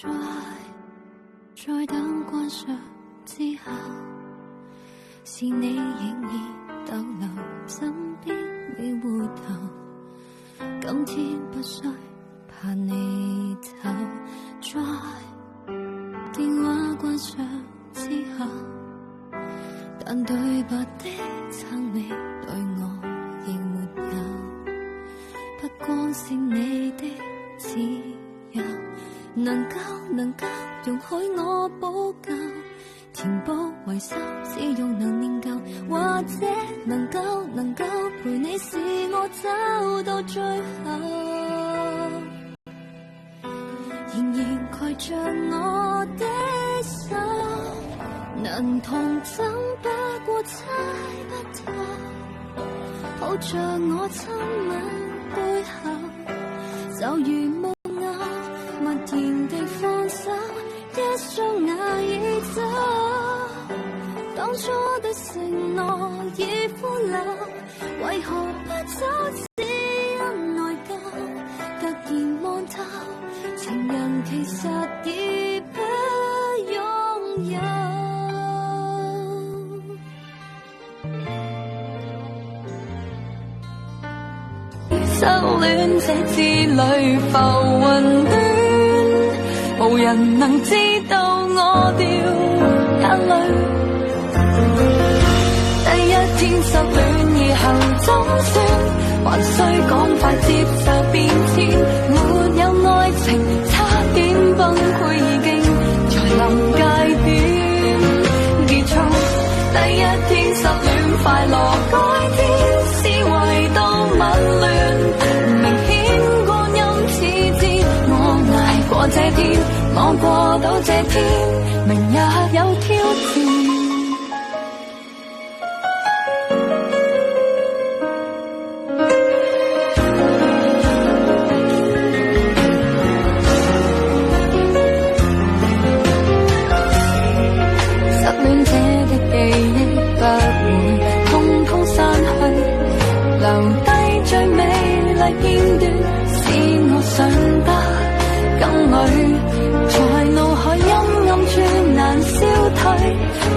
在燈關上之後，是你仍然逗留身邊未回頭，今天不需怕你走，在電話關上之後，但對白的讚美對我亦沒有，不過是你的自由，能夠容許我補救，填補遺失，只用能念舊，或者能夠陪你，是我走到最後，仍然攜着我的手，能同枕不過猜不透，抱着我親吻背後，就如木偶默然地放手，一雙眼已走，當初的承諾已腐朽，為何不走？只因內疚，突然望透，情人其實已不擁有。失戀這之旅浮雲端，無人能知道我掉眼淚。第一天失戀以後總算，還需趕快接受變遷。沒有愛情，差點崩潰，已經在臨界點結束。第一天失戀快樂改天，思維都紊亂，明顯光陰似箭，我捱過這天，我過到這天，明日有挑戰。失戀者的記憶不會通通刪去，留低最美麗片段，使我想得更美。在腦海陰暗處難消退，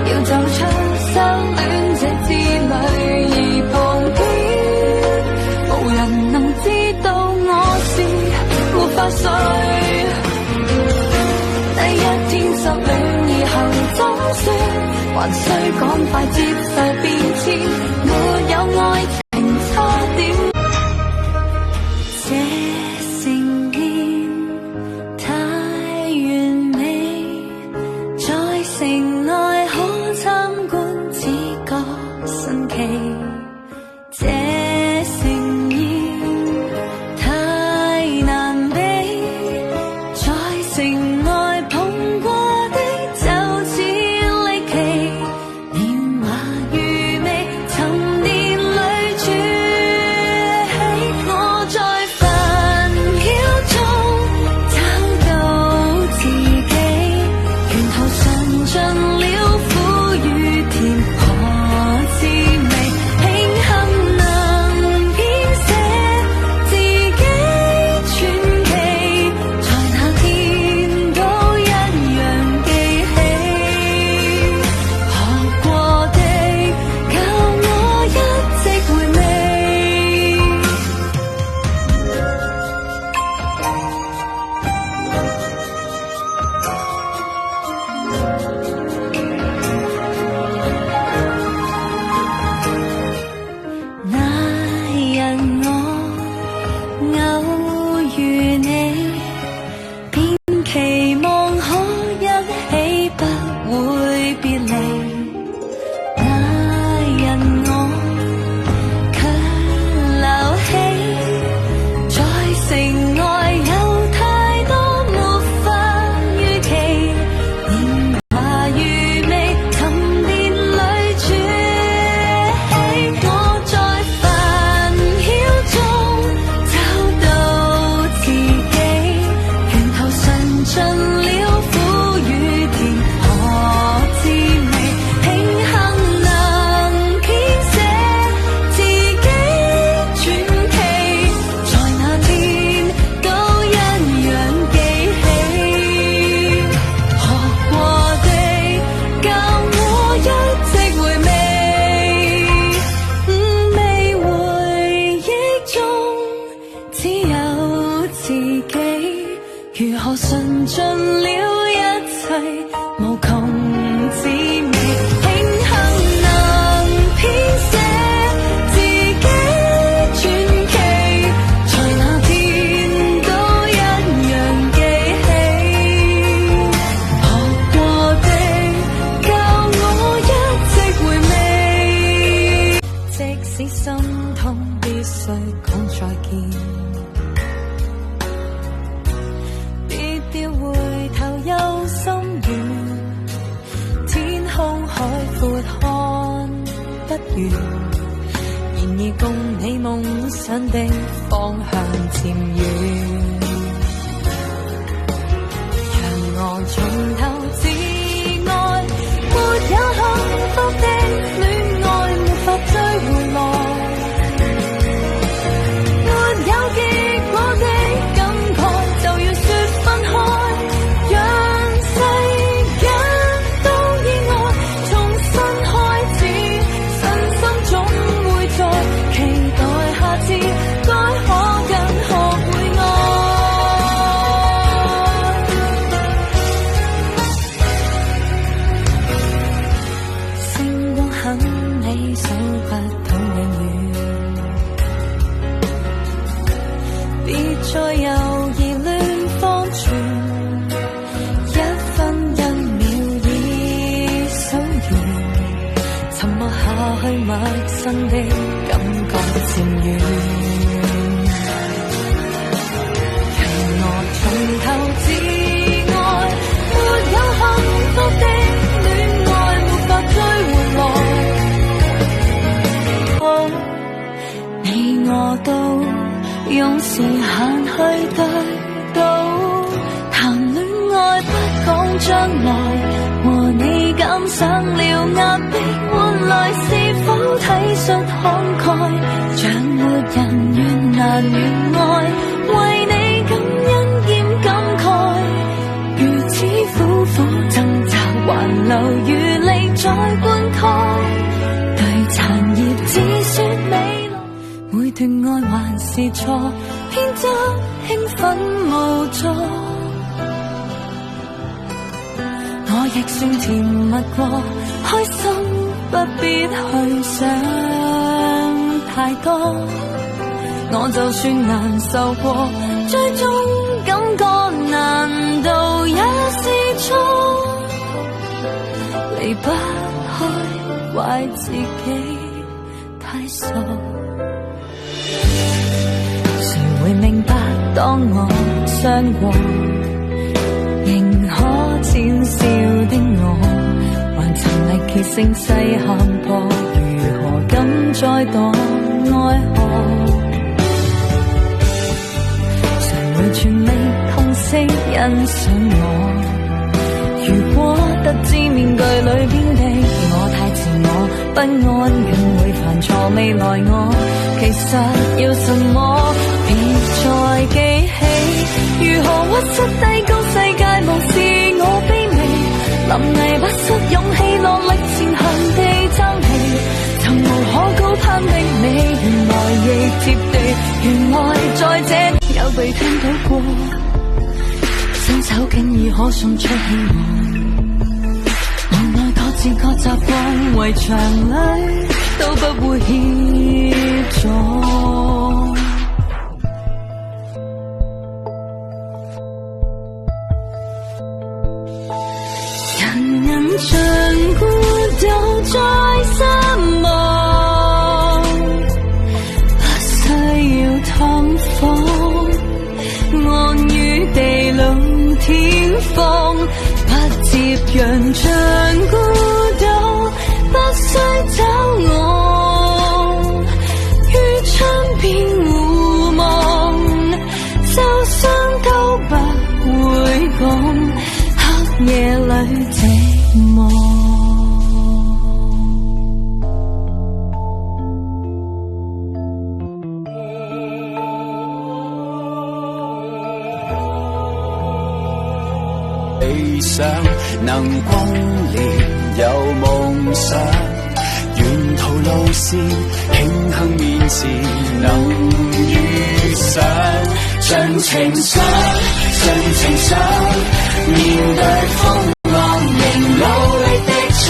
要走出失戀這之旅而旁邊，無人能知道我是沒法睡。第一天失戀以後總算，還需趕快接受變遷，沒有愛情差點。曾盡了一切，無窮滋味。慶幸能編寫自己傳奇，在那天都一樣記起。學過的教我一直回味，即使心痛必須講再見。別回頭又心軟，天空海闊看不完，然而共你夢想的方向漸遠。讓我從頭至愛，沒有幸福的戀愛沒法追回來，沒有結果的感慨就要說分開，讓世間都意外，重新開始，信心總會在，期待下次該可更學會愛。星光很美，守不到永遠，別再猶疑亂方寸，一分一秒已數完，沉默下去，陌生的感覺漸遠。讓我從頭至愛，沒有幸福的戀愛沒法追回來。好，你我都用時間去對賭，談戀愛不講將來，和你減省了壓迫，換來是否體恤慷慨，像沒人願難願愛，為你感恩兼感慨，如此苦苦掙扎，還留餘力再灌溉，對殘葉只說未來，每段愛還是錯，偏執興奮無助，我亦算甜蜜過，開心不必去想太多，我就算難受過，最終感覺難道也是錯，離不開怪自己太傻。誰會明白當我傷過，仍可淺笑的我，還曾力竭聲嘶喊破，如何敢再躲愛河？誰會全力痛惜欣賞我？如果得知面具裏邊的我太自我，不安更會煩錯未來我，其實要什麼別再記起，如何屈膝低高世界無視我卑微，臨危不失勇氣落力前行地爭氣，曾無可高攀的你原來亦貼地，原來在這有被聽到過，伸手竟已可送出氣外，無奈各自各習慣，圍牆裏都不會協助。人人像孤島在沙漠，不需要探訪，安於地老天荒，不接壤像孤島，不需找我，於窗邊互望，受傷都不會講，黑夜裏寂寞。理想能光年有夢想，沿途路線慶幸面前能遇上，隨盡情想，盡情想，面對風浪仍努力的唱，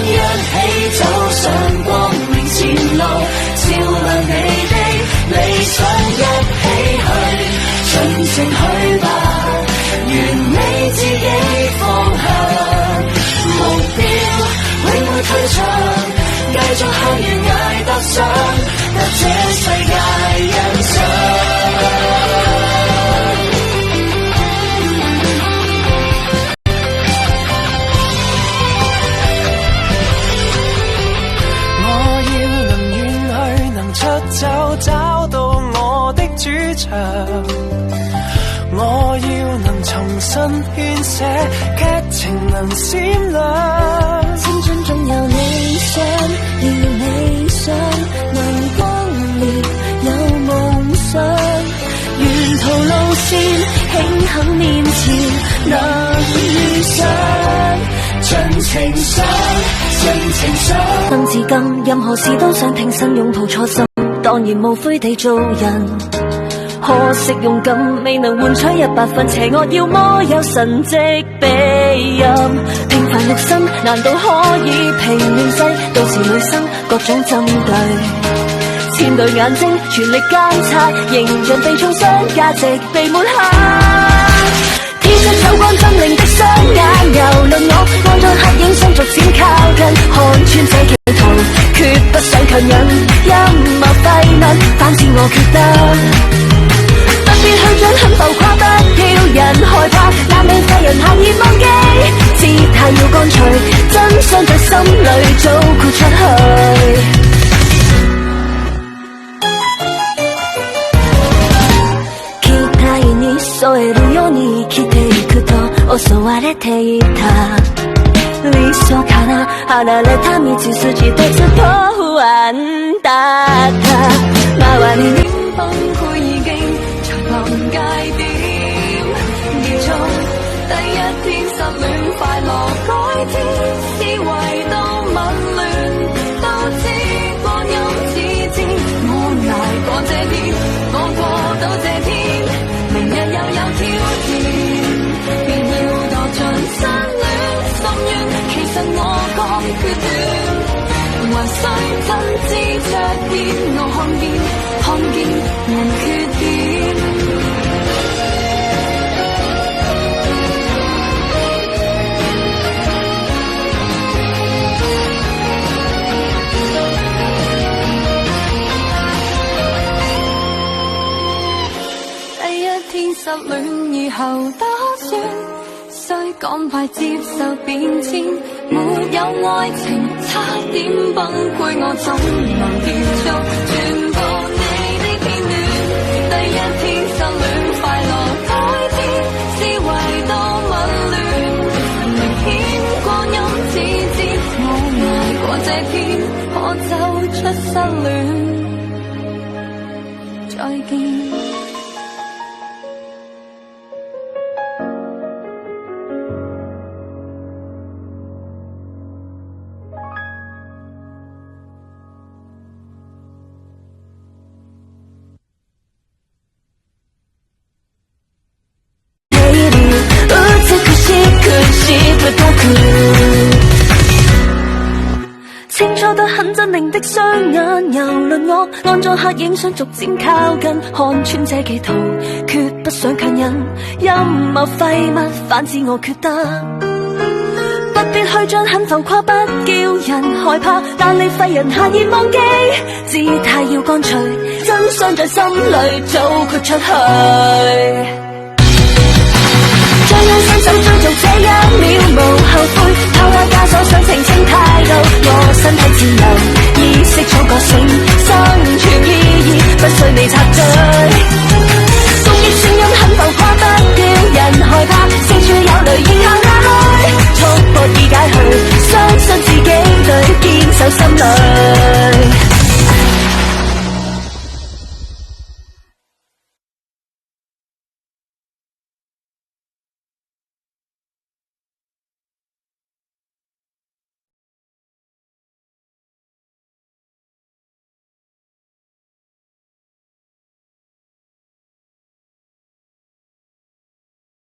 一起走上光明前路，照亮你的理想，一起去，盡情去吧，完美自己方向，目標永會退場，繼續向懸崖踏上，得這世界欣賞。找到我的主場，我要能重新編寫劇情能閃亮。青春總有理想，要理想能光烈，有夢想，沿途路線慶幸面前能遇上，盡情想，盡情想。能自禁，任何事都想挺身擁抱初心。當然無悔地做人，可惜勇敢未能換取100分，邪惡要麼有神蹟庇蔭。平凡肉身難道可以平亂世？到時女生各種針對，千對眼睛全力監察，形象被中傷，價值被抹黑。天生走光猙獰的雙眼，遊論我按在黑影相逐漸靠近，看穿這企圖，決不想強忍陰謀廢物，反自我決得，不必去將很浮誇，不叫人害怕，難令世人輕易忘記，姿態要乾脆，真相在心裏早豁出去。添えるように生きていくと襲われていた理想から離れた道筋とずっと不安だった周りに崩潰已經在臨界點結束第一天失戀快樂改天思維都紊亂都知光陰似箭我捱過這天我過到這天明日又有挑戰，便要墮進失戀深淵。其實我講決斷，還需真知灼見。我看見人缺點。失戀以後打算需趕快接受變遷，沒有愛情差點崩潰，我總能結束全部你的片段。第一天失戀快樂改天，思維都紊亂，明顯光陰似箭，我捱過這天，可走出失戀。再見。清楚得很猙獰的雙眼，遊論我按在黑影想逐漸靠近，看穿這企圖，決不想強忍陰謀廢物，反自我決得，不必虛張很浮誇，不叫人害怕，但你廢人下意忘記，姿態要乾脆，真相在心裏早豁出去。將一雙手追逐這一秒無後悔，拋開枷鎖想澄清態度，我身體自由，意識早覺醒，生存意義不需你插嘴。公益聲音很浮誇，不叫人害怕，四處有雷應行下去，束縛已解去，相信自己對，堅守心裏。